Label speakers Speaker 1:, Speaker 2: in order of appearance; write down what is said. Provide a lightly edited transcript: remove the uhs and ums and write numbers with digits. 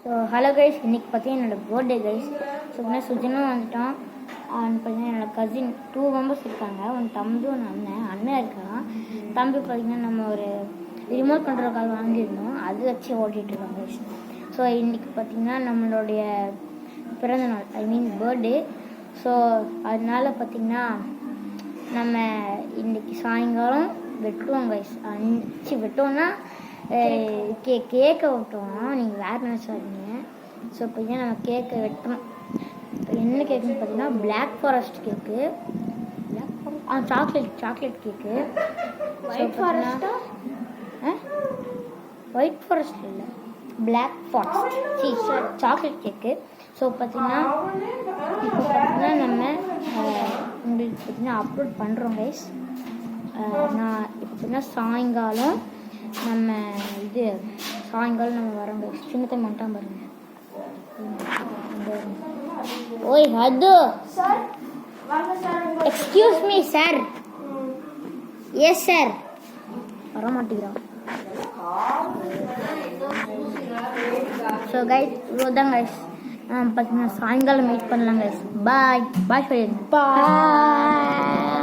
Speaker 1: So hello guys, இன்றைக்கி பார்த்தீங்கன்னா என்னோடய பர்த்டே கைஸ். ஸோ பார்த்தீங்கன்னா சுஜனும் வந்துட்டான். பார்த்தீங்கன்னா என்னோடய கசின் 2 மெம்பர்ஸ் இருக்காங்க. ஒன்று தம்பி, ஒன்று அண்ணன் இருக்கான். தம்பி பார்த்தீங்கன்னா நம்ம ஒரு ரிமோட் கண்ட்ரோல் கால் வாங்கியிருந்தோம், அது வச்சு ஓட்டிகிட்டு இருக்கோம் கைஸ். ஸோ இன்றைக்கி பார்த்தீங்கன்னா நம்மளுடைய பிறந்தநாள், ஐ மீன் பர்த்டே. ஸோ அதனால பார்த்திங்கன்னா நம்ம இன்றைக்கி சாயங்காலம் வெட்டுவோம் கைஸ். வெட்டோன்னா கேக்கை வெட்டுவோம், நீங்கள் வேறு நினச்சாதீங்க. ஸோ பார்த்தீங்கன்னா நம்ம கேக்கை வெட்டணும். இப்போ என்ன கேக்குன்னு பார்த்தீங்கன்னா black forest cake, chocolate cake. White forest இல்லை, black forest chocolate cake. So பார்த்தீங்கன்னா இப்போ பார்த்தீங்கன்னா நம்ம உங்களுக்கு பார்த்தீங்கன்னா அப்லோட் பண்ணுறோம் கைஸ். நான் இப்போ பார்த்தீங்கன்னா சாயங்காலம் நம்ம வரோம் கைஸ். சின்னத்தை மட்டும் பாருங்க. ஓய் ஹது, excuse me sir. Yes sir. வர மாட்டேங்கிறான். ஸோ கைஸ் இவ்வளோதான் கைஸ். பார்த்தீங்கன்னா சாயங்காலம் மீட் பண்ணலாம் கைஸ். பாய் சொல்லிடுங்க. பாய்.